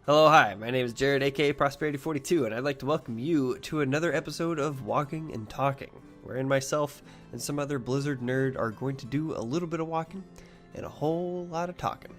Hello, hi, my name is Jared, aka Prosperity42, and I'd like to welcome you to another episode of Walking and Talking, wherein myself and some other Blizzard nerd are going to do a little bit of walking and a whole lot of talking.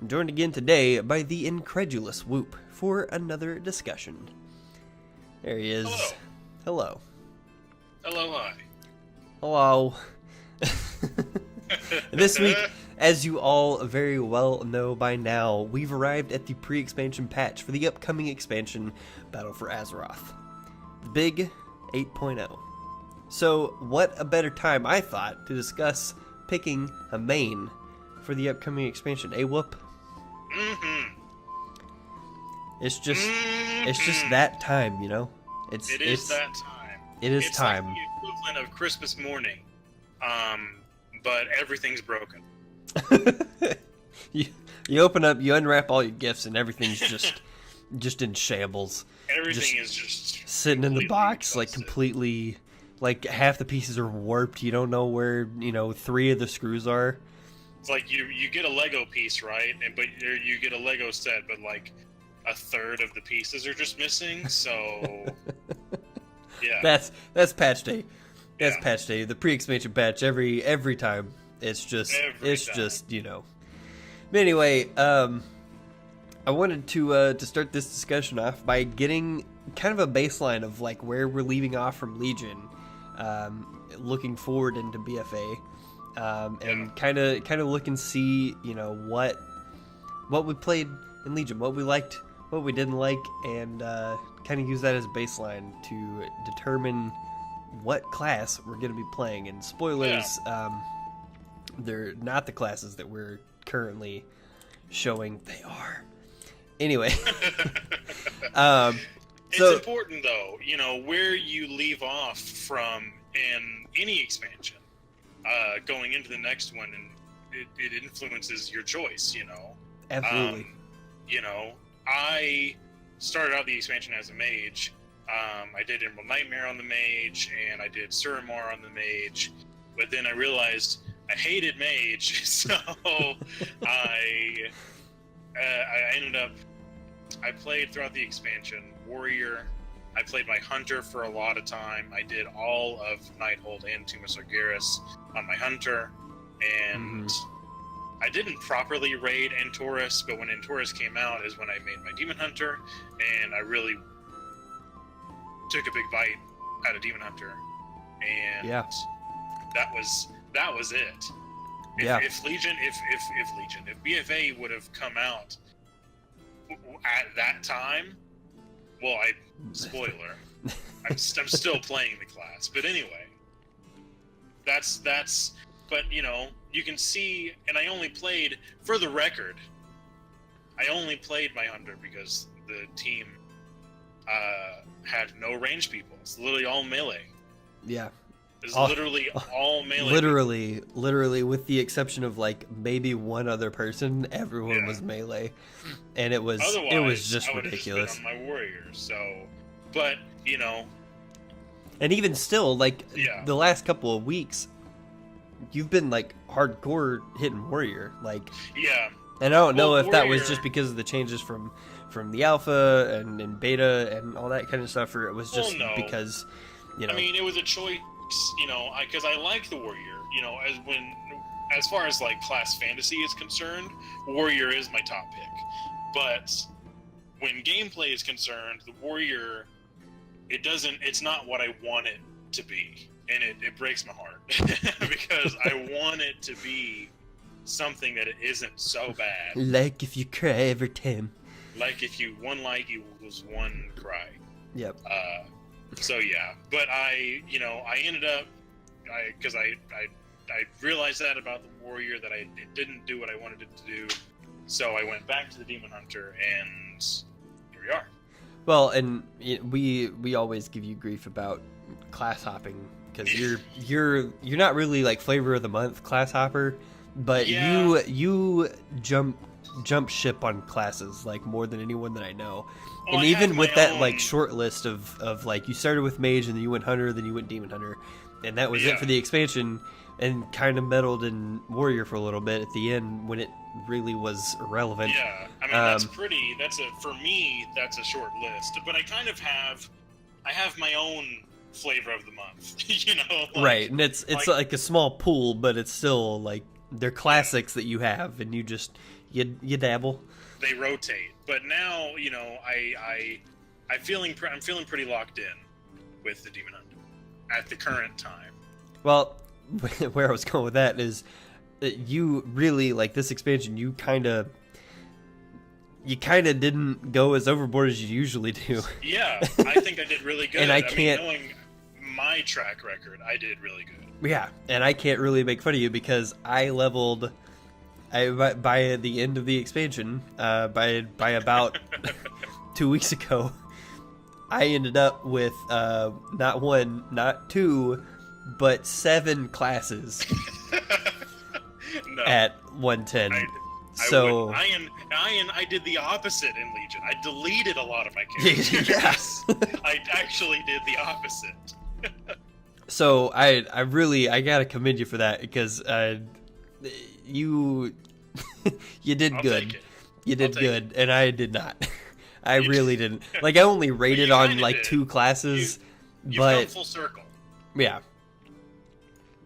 I'm joined again today by the incredulous Whoop for another discussion. There he is. Hello. Hello. Hello, hi. Hello. This week, as you all very well know by now, we've arrived at the pre-expansion patch for the upcoming expansion, Battle for Azeroth. The big 8.0. So, what a better time, I thought, to discuss picking a main for the upcoming expansion. Whoop? Mm-hmm. It's just that time, you know? It is that time. It is it's time. Like the equivalent of Christmas morning, but everything's broken. You open up, you unwrap all your gifts, and everything's just in shambles. Everything is just sitting in the box, busted. like completely, like half the pieces are warped. You don't know where 3 of the screws are. It's like you get a Lego piece, right? But you get a Lego set, but like a third of the pieces are just missing. So yeah, that's patch day. That's Yeah. patch day. The pre-expansion patch every time. It's just But anyway, I wanted to start this discussion off by getting kind of a baseline of like where we're leaving off from Legion, looking forward into BfA, and kind of look and see what we played in Legion, what we liked, what we didn't like, and kind of use that as a baseline to determine what class we're going to be playing. And spoilers, they're not the classes that we're currently showing. They are. Anyway. It's important though, where you leave off from in any expansion, going into the next one, and it influences your choice, Absolutely. I started out the expansion as a mage. I did Emerald Nightmare on the mage, and I did Suramar on the mage, but then I realized I hated mage, so I ended up, I played throughout the expansion warrior. I played my hunter for a lot of time. I did all of Nighthold and Tomb of Sargeras on my hunter, and I didn't properly raid Antorus, but when Antorus came out is when I made my Demon Hunter, and I really took a big bite out of Demon Hunter, and that was it. If Legion, if BfA would have come out at that time, well, spoiler, I'm still playing the class, but anyway, that's. But you can see, and I only played, for the record, I only played my hunter because the team had no range people. It's literally all melee. Yeah. It's literally all melee. Literally, with the exception of like maybe one other person, everyone was melee, and it was just ridiculous. Just been on my warrior, so, but and even still, like the last couple of weeks, you've been like hardcore hitting warrior, like And I don't know if that was just because of the changes from the alpha and beta and all that kind of stuff, or it was just because I mean, it was a choice. Because I like the warrior. As far as like class fantasy is concerned, warrior is my top pick. But when gameplay is concerned, the warrior, it's not what I want it to be, and it breaks my heart because I want it to be something that it isn't so bad. Like if you cry every time. Like if you one like equals one cry. Yep. So yeah, but I ended up, because I realized that about the warrior, that it didn't do what I wanted it to do, so I went back to the demon hunter, and here we are. Well, and we always give you grief about class hopping because you're not really like flavor of the month class hopper, but you jump ship on classes like more than anyone that I know. Well, and even with that like short list of like you started with mage and then you went hunter, then you went demon hunter, and that was it for the expansion, and kind of meddled in warrior for a little bit at the end when it really was irrelevant. Yeah, I mean, that's pretty. For me, that's a short list. But I kind of have my own flavor of the month. You know, like, right? And it's like a small pool, but it's still like they're classics that you have, and you just you dabble. They rotate, but now you know I'm feeling pretty locked in with the Demon Hunter at the current time. Well, where I was going with that is you really like this expansion. You kind of didn't go as overboard as you usually do. Yeah, I think I did really good. And I can't, mean, knowing my track record, I did really good. Yeah, and I can't really make fun of you because I leveled. By the end of the expansion, by about 2 weeks ago, I ended up with not 1, not 2, but 7 classes No, at 110. I did the opposite in Legion. I deleted a lot of my characters. Yes. I actually did the opposite. So I gotta commend you for that because you did good. You did good, and I did not. I really didn't. Like, I only rated on like 2 classes, you but come full circle. Yeah,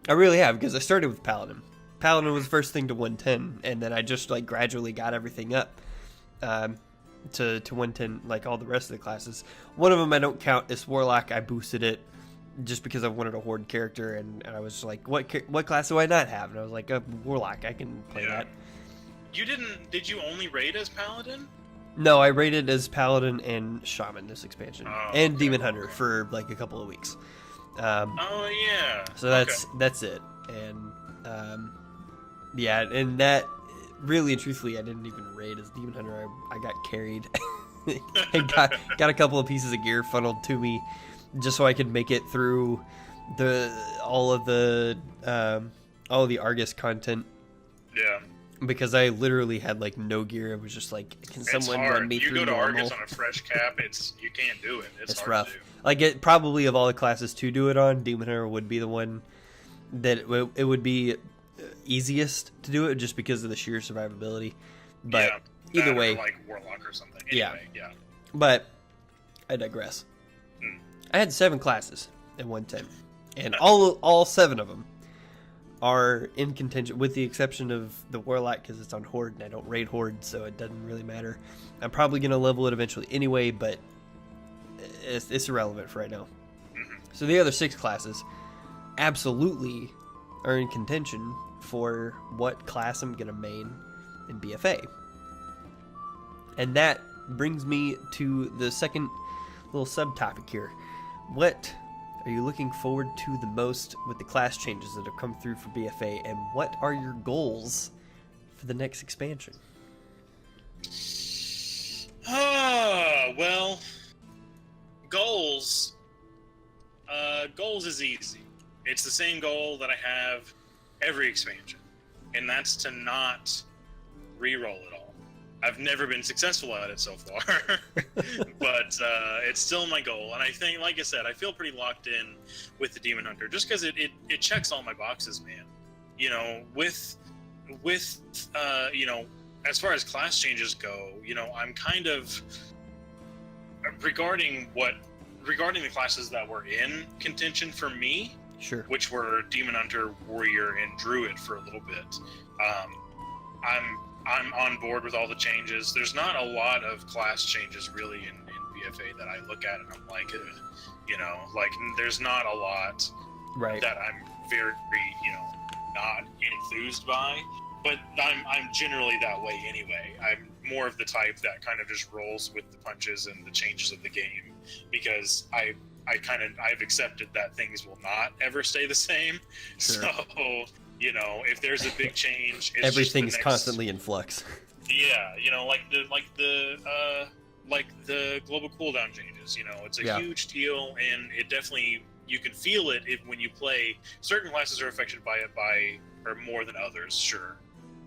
I really have because I started with Paladin. Paladin was the first thing to 110, and then I just like gradually got everything up to 110, like all the rest of the classes. One of them I don't count is Warlock. I boosted it just because I wanted a horde character, and I was like, what class do I not have? And I was like, Warlock, I can play that. Did you only raid as Paladin? No, I rated as Paladin and Shaman this expansion, and okay. Demon Hunter for like a couple of weeks. Oh yeah. So that's it, and yeah, and that really and truthfully, I didn't even raid as Demon Hunter. I got carried and got a couple of pieces of gear funneled to me just so I could make it through all of the Argus content. Yeah. Because I literally had like no gear. It was just like, can someone run me through normal? You go to Argus on a fresh cap, you can't do it. It's hard rough. to do. Like, it probably of all the classes to do it on, Demon Hunter would be the one that it would be easiest to do it just because of the sheer survivability. But yeah, either way, like Warlock or something. Anyway, yeah. But I digress. I had 7 classes in 110, and all 7 of them are in contention, with the exception of the Warlock because it's on Horde and I don't raid Horde, so it doesn't really matter. I'm probably going to level it eventually anyway, but it's irrelevant for right now. So the other 6 classes absolutely are in contention for what class I'm going to main in BfA. And that brings me to the second little subtopic here. What are you looking forward to the most with the class changes that have come through for BfA, and what are your goals for the next expansion? Well, goals is easy. It's the same goal that I have every expansion, and that's to not re-roll it all. I've never been successful at it so far, but it's still my goal. And I think, like I said, I feel pretty locked in with the Demon Hunter just because it checks all my boxes, man. You know, with you know, as far as class changes go, you know, I'm kind of regarding the classes that were in contention for me, sure, which were Demon Hunter, Warrior, and Druid for a little bit. I'm on board with all the changes. There's not a lot of class changes really in BfA that I look at and I'm like, you know, like there's not a lot that I'm very, you know, not enthused by. But I'm generally that way anyway. I'm more of the type that kind of just rolls with the punches and the changes of the game because I've accepted that things will not ever stay the same. Sure. So, you know, if there's a big change, everything's constantly in flux. Yeah, you know, like the global cooldown changes. You know, it's a huge deal, and it definitely, you can feel it when you play. Certain classes are affected by it or more than others, sure,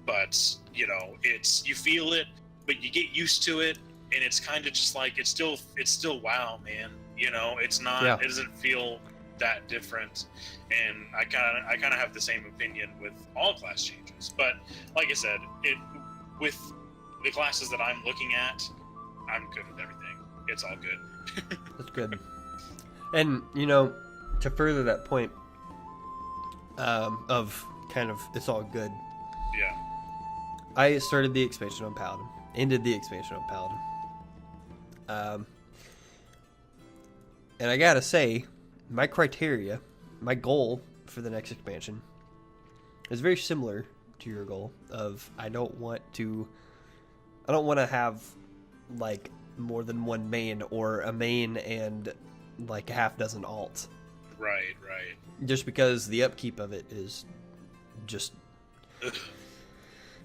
but you know, you feel it, but you get used to it, and it's kind of just like it's still WoW, man. You know, it's not. It doesn't feel that different, and I kind of have the same opinion with all class changes. But like I said, with the classes that I'm looking at, I'm good with everything. It's all good. That's good. And, you know, to further that point of kind of it's all good, Yeah. I started the expansion on Paladin, ended the expansion on Paladin. And I gotta say, my criteria, my goal for the next expansion is very similar to your goal of I don't want to have like more than one main or a main and like a half dozen alts. Right. Just because the upkeep of it is just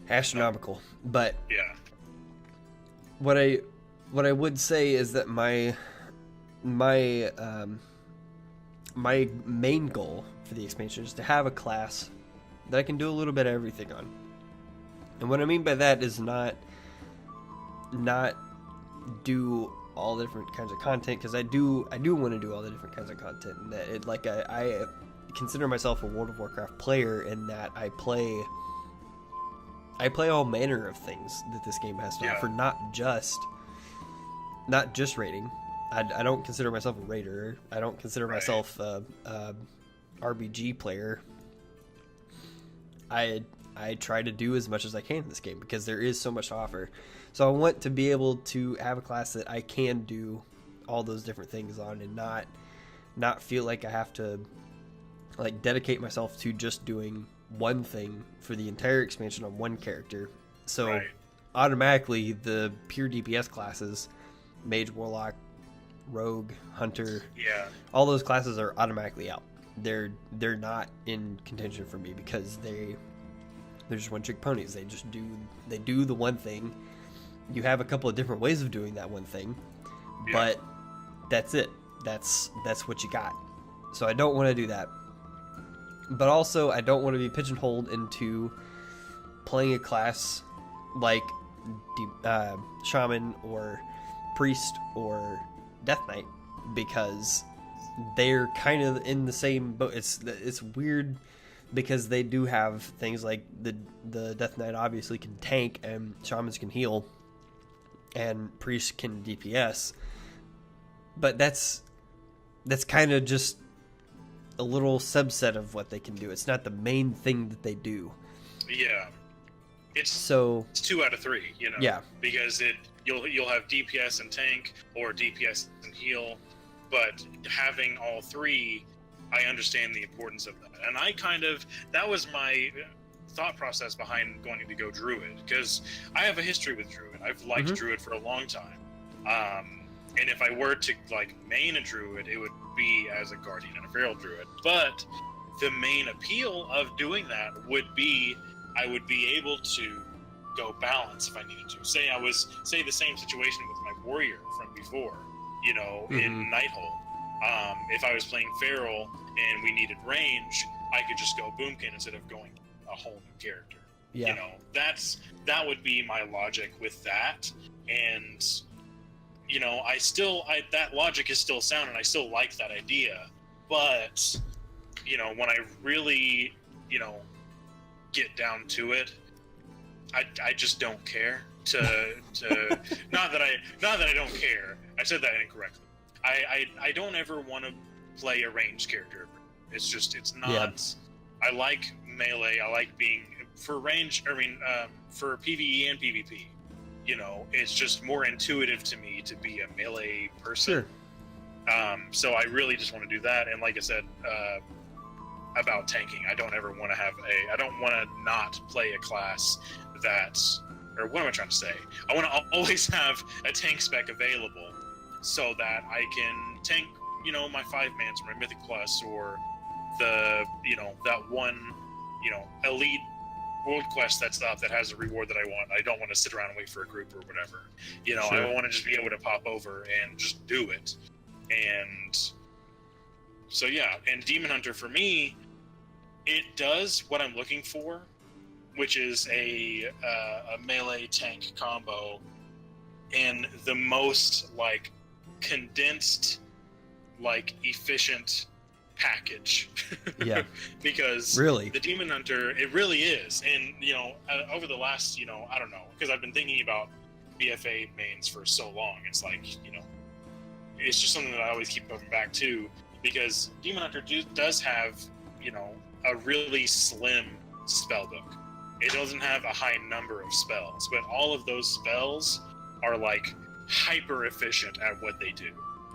astronomical. But Yeah. what I would say is that my main goal for the expansion is to have a class that I can do a little bit of everything on. And what I mean by that is not do all the different kinds of content, because I do want to do all the different kinds of content, and that it like I consider myself a World of Warcraft player in that I play all manner of things that this game has to offer, not just raiding. I don't consider myself a raider. I don't consider myself a RBG player. I try to do as much as I can in this game because there is so much to offer. So I want to be able to have a class that I can do all those different things on and not feel like I have to like dedicate myself to just doing one thing for the entire expansion on one character. So automatically the pure DPS classes, Mage, Warlock, Rogue, Hunter, all those classes are automatically out. They're not in contention for me because they're just one-trick ponies. They do the one thing. You have a couple of different ways of doing that one thing, but that's it. That's what you got. So I don't want to do that. But also, I don't want to be pigeonholed into playing a class like Shaman or Priest or Death Knight because they're kind of in the same boat. It's weird because they do have things like the Death Knight obviously can tank and Shamans can heal and Priests can DPS, but that's kind of just a little subset of what they can do. It's not the main thing that they do. Yeah, it's 2 out of 3, you know. Yeah, because you'll have DPS and tank or DPS and heal, but having all 3, I understand the importance of that. And that was my thought process behind wanting to go Druid, because I have a history with Druid. I've liked Druid for a long time. And if I were to like main a Druid, it would be as a Guardian and a Feral Druid. But the main appeal of doing that would be I would be able to go balance if I needed to. Say the same situation with my Warrior from before, you know, in Nighthold. If I was playing Feral and we needed range, I could just go Boomkin instead of going a whole new character. Yeah. You know, that would be my logic with that. And, you know, that logic is still sound and I still like that idea. But, you know, when I really, you know, get down to it, I just don't care to not that I don't care. I said that incorrectly. I don't ever want to play a ranged character. It's not. Yeah. I like melee. I like being for range. I mean, for PvE and PvP. You know, it's just more intuitive to me to be a melee person. Sure. So I really just want to do that. And like I said about tanking, I don't ever want to I don't want to not play a class or what am I trying to say? I want to always have a tank spec available so that I can tank, you know, my 5-mans or my Mythic Plus or the, you know, that one, you know, elite world quest that's up that has a reward that I want. I don't want to sit around and wait for a group or whatever. You know, sure. I want to just be able to pop over and just do it. And so, yeah, and Demon Hunter for me, it does what I'm looking for, which is a melee tank combo in the most, like, condensed, like, efficient package. Yeah. Because Really? the Demon Hunter, it really is. And, you know, over the last, you know, I don't know, because I've been thinking about BfA mains for so long. It's like, you know, it's just something that I always keep coming back to, because Demon Hunter does have, you know, a really slim spell book. It doesn't have a high number of spells, but all of those spells are like hyper efficient at what they do.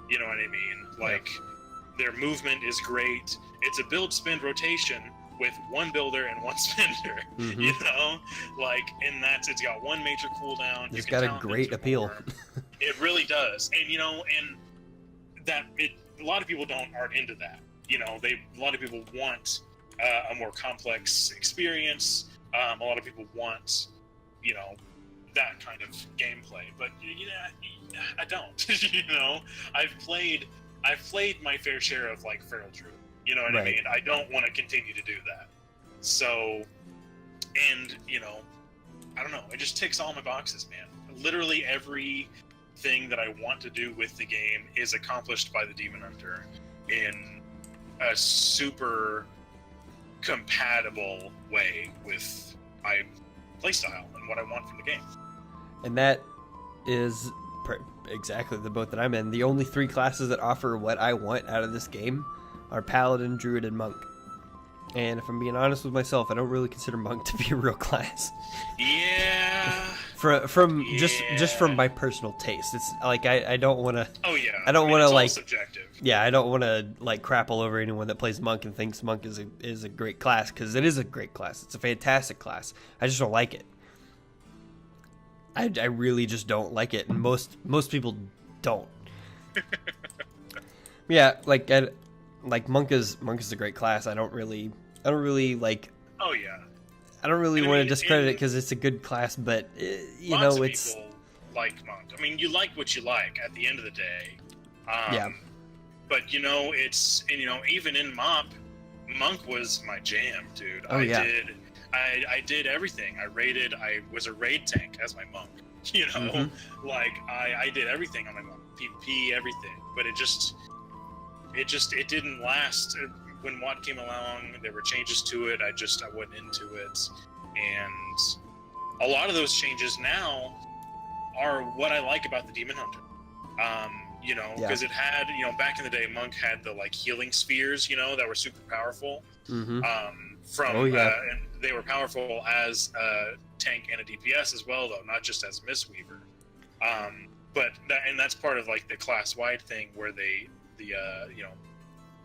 You know what I mean? Like, their movement is great. It's a build spend rotation with one builder and one spender. Mm-hmm. You know, like, and it's got one major cooldown. It's got a great appeal. It really does, and you know, and that a lot of people aren't into that. You know, a lot of people want a more complex experience. A lot of people want, you know, that kind of gameplay, but I don't. You know, I've played my fair share of like Feral Druid. You know what I mean? I don't want to continue to do that. So, and you know, I don't know. It just ticks all my boxes, man. Literally everything that I want to do with the game is accomplished by the Demon Hunter in a super compatible way with my playstyle and what I want from the game. And that is exactly the boat that I'm in. The only 3 classes that offer what I want out of this game are Paladin, Druid, and Monk. And if I'm being honest with myself, I don't really consider Monk to be a real class. Yeah. Just from my personal taste, it's like I don't want to. Oh yeah. I don't want to like. Subjective. Yeah, I don't want to like crap all over anyone that plays Monk and thinks Monk is a great class, because it is a great class. It's a fantastic class. I just don't like it. I really just don't like it, and most people don't. Yeah, like Monk is a great class. I don't really like. Oh yeah. I don't really want to discredit it because it's a good class, but you know, it's people like Monk. I mean, you like what you like at the end of the day. Yeah. But you know, and you know, even in MoP, Monk was my jam, dude. Oh, yeah. I did everything. I was a raid tank as my Monk. You know, Mm-hmm. like I did everything on my Monk, PvP, everything. But it didn't last. When WoD came along, there were changes to it. I wasn't into it, and a lot of those changes now are what I like about the Demon Hunter. You know, because it had, you know, back in the day, Monk had the like healing spheres, you know, that were super powerful. Mm-hmm. And they were powerful as a tank and a DPS as well, though, not just as a Mistweaver. But that's part of like the class-wide thing where you know,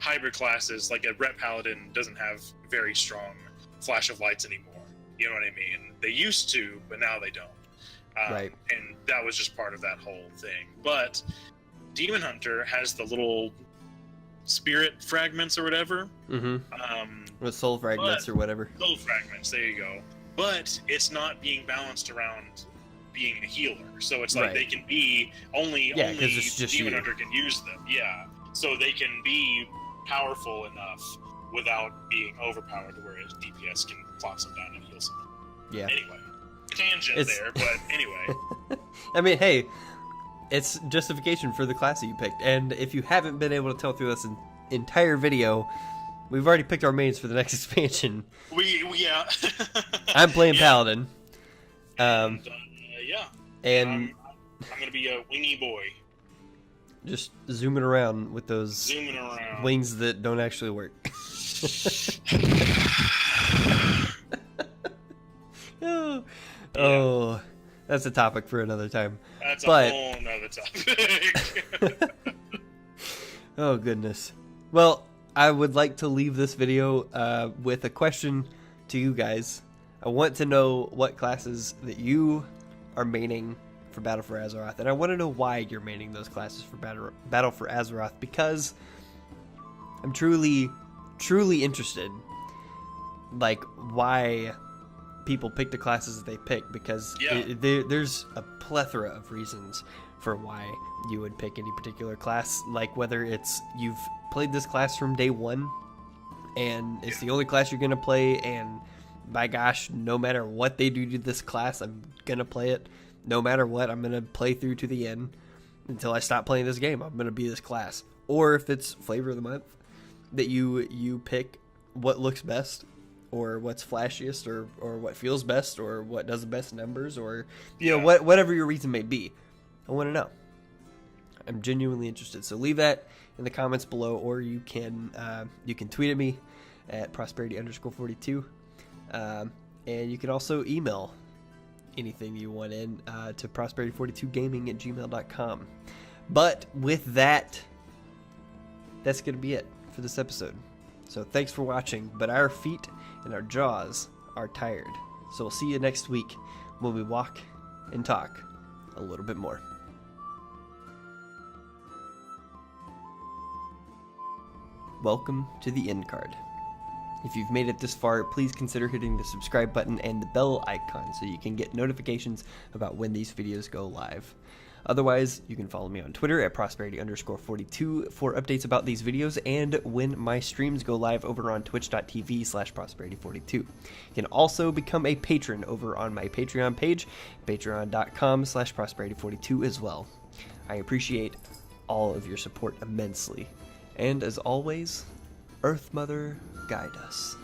hybrid classes, like a Ret Paladin doesn't have very strong flash of lights anymore. You know what I mean? They used to, but now they don't. Right. And that was just part of that whole thing. But Demon Hunter has the little spirit fragments or whatever. Mm-hmm. With soul fragments or whatever. Soul fragments, there you go. But it's not being balanced around being a healer. So it's like they can be only it's just Demon Hunter can use them. Yeah. So they can be powerful enough without being overpowered, whereas DPS can plop them down and heal someone. Yeah. Anyway, tangent there, but anyway. I mean, hey, it's justification for the class that you picked. And if you haven't been able to tell through this entire video, we've already picked our mains for the next expansion. Yeah. I'm playing Paladin. Yeah. And I'm gonna be a wingy boy. Just zooming around with those wings that don't actually work. Oh, that's a topic for another time. That's a whole nother topic. Oh, goodness. Well, I would like to leave this video with a question to you guys. I want to know what classes that you are maining for Battle for Azeroth, and I want to know why you're maining those classes for Battle for Azeroth, because I'm truly interested, like, why people pick the classes that they pick, because there's a plethora of reasons for why you would pick any particular class, like whether it's you've played this class from day one and it's the only class you're going to play, and by gosh, no matter what they do to this class, I'm going to play it. No matter what, I'm going to play through to the end until I stop playing this game. I'm going to be this class. Or if it's flavor of the month, that you pick what looks best, or what's flashiest, or what feels best, or what does the best numbers, or whatever your reason may be. I want to know. I'm genuinely interested. So leave that in the comments below, or you can tweet at me at prosperity_42, and you can also email anything you want in to prosperity42gaming@gmail.com. But with that, that's going to be it for this episode. So thanks for watching, but our feet and our jaws are tired. So we'll see you next week when we walk and talk a little bit more. Welcome to the end card. If you've made it this far, please consider hitting the subscribe button and the bell icon so you can get notifications about when these videos go live. Otherwise, you can follow me on Twitter at prosperity_42 for updates about these videos and when my streams go live over on twitch.tv/prosperity42. You can also become a patron over on my Patreon page, patreon.com/prosperity42 as well. I appreciate all of your support immensely. And as always, Earth Mother, guide us.